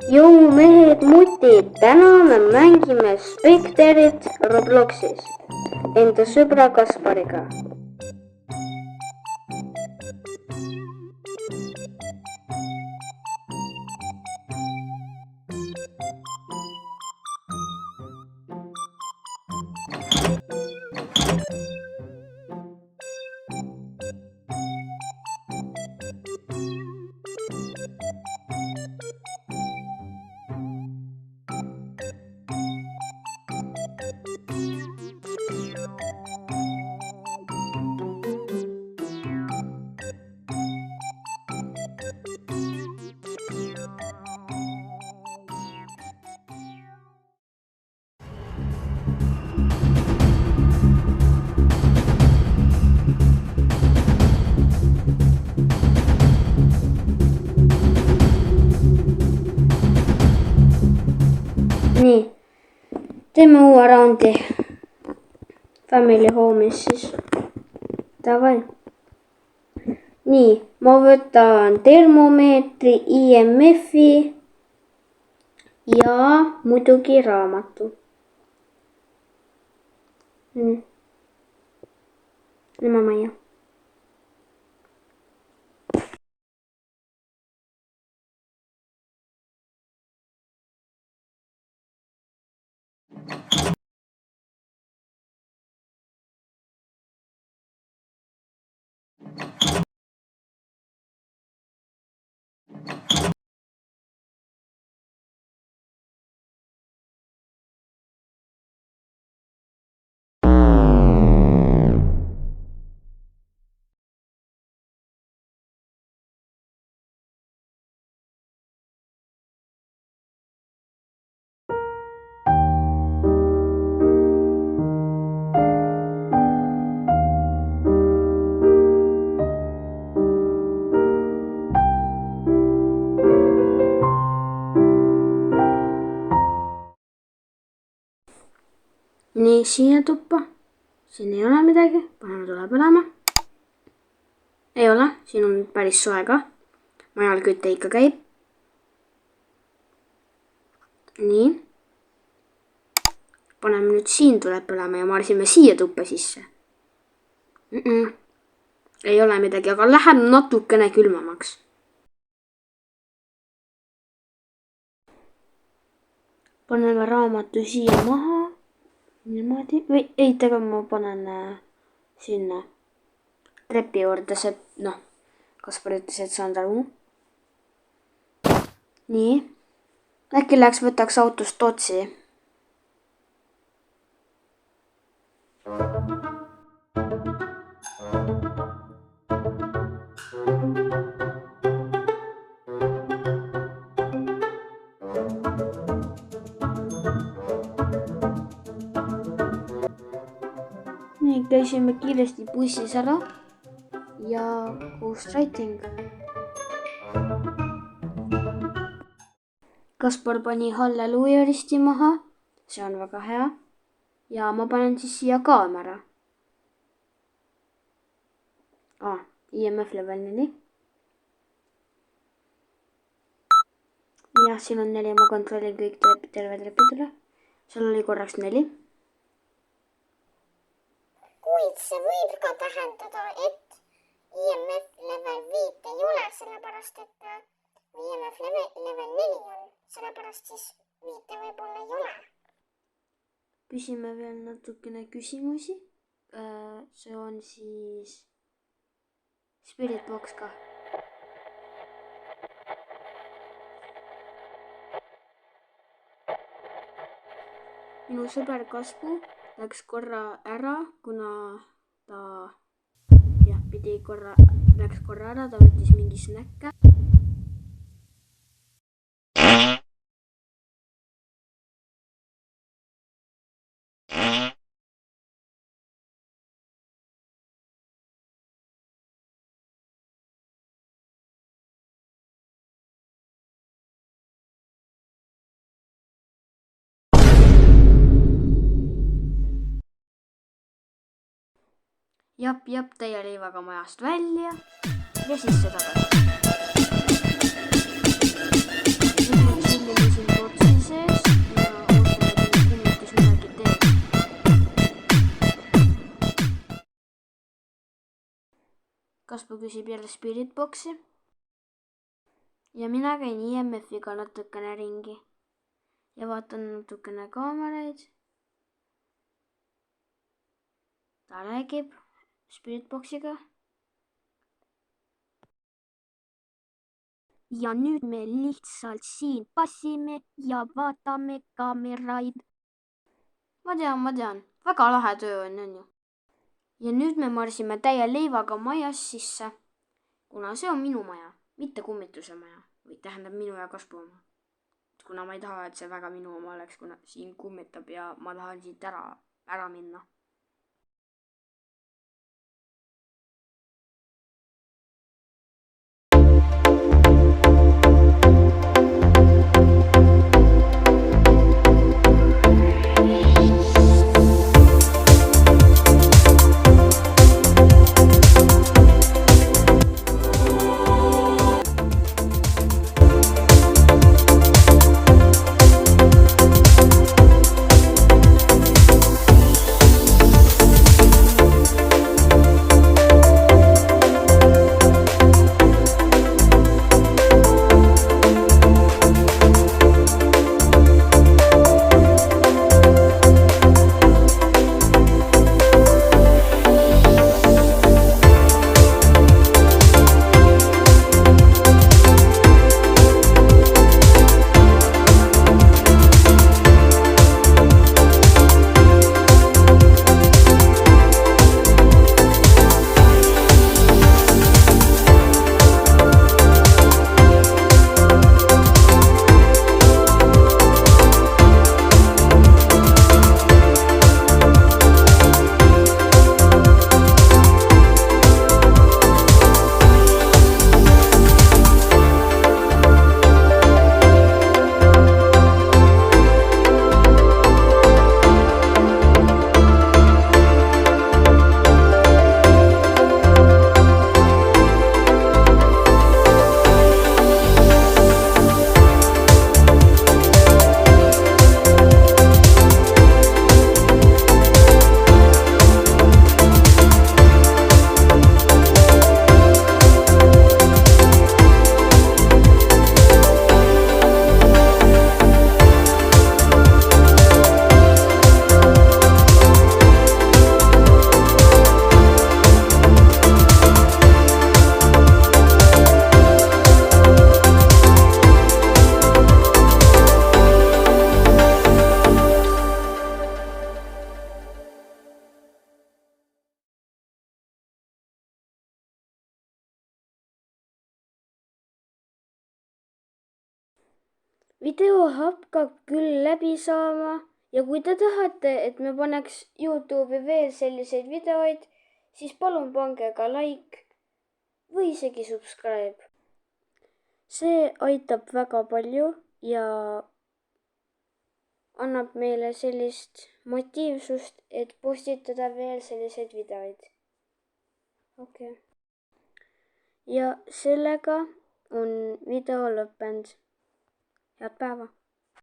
Jõu mehed mutid, täna me mängime Specterit Robloxis enda sõbra Kaspariga. Nii, teeme uue raundi Family Home'is siis. Davai. Nii, ma võtan termomeetri, IMF-i ja muidugi raamatu. Lähme majja. Nii, siia tuppa. Siin ei ole midagi. Paneme tule põlema. Ei ole. Siin on päris soe ka. Majal kütte ikka käib. Nii. Paneme nüüd siin tule põlema ja marsime siia tuppa sisse. Ei ole midagi, aga läheb natukene külmamaks. Paneme raamatu siia maha. Niimoodi, või ei, tegelikult ma panen sinna trepi juurde, see, Kaspar ütles, et saan aru. Nii, äkki läheks võtaks autost Tootsi. Nii, käisime kiiresti bussis ära ja ghostwriting. Kaspar pani Halleluuja risti maha, see on väga hea. Ja ma panen siis siia kaamera. IMF level 4. Jah, siin on 4, ma kontrollin kõik terve trepid üle. Seal oli korraks 4. Kuid see võib ka tähendada, et IMF level 5 ei ole, sellepärast et IMF level 4 on, sellepärast siis 5 võib-olla ei ole. Küsime veel natukene küsimusi. See on siis Spirit Box ka. Minu sõber Kaspu läks korra ära, kuna ta läks korra ära, ta võttis mingi snäkke. Jap, täie leivaga majast välja ja sisse tagasi. Nüüd Kaspar küsib jälle Spiritboxi. ja mina käin IMF-iga natukene ringi ja vaatan natukene kaameraid. ta räägib Spiritboxiga. ja nüüd me lihtsalt siin passime ja vaatame kaameraid. ma tean, väga lahe töö on ju. ja nüüd me marsime täie leivaga majas sisse, kuna see on minu maja, mitte kummituse maja, või tähendab minu ja Kaspu oma. kuna ma ei taha, et see väga minu oma oleks, kuna siin kummitab ja ma tahan siit ära minna. video hakkab küll läbi saama ja kui te tahate, et me paneks YouTube'i veel selliseid videoid, siis palun pange ka like või isegi subscribe. see aitab väga palju ja annab meile sellist motiivsust, et postitada veel selliseid videoid. okei. ja sellega on video lõppenud. Head päeva!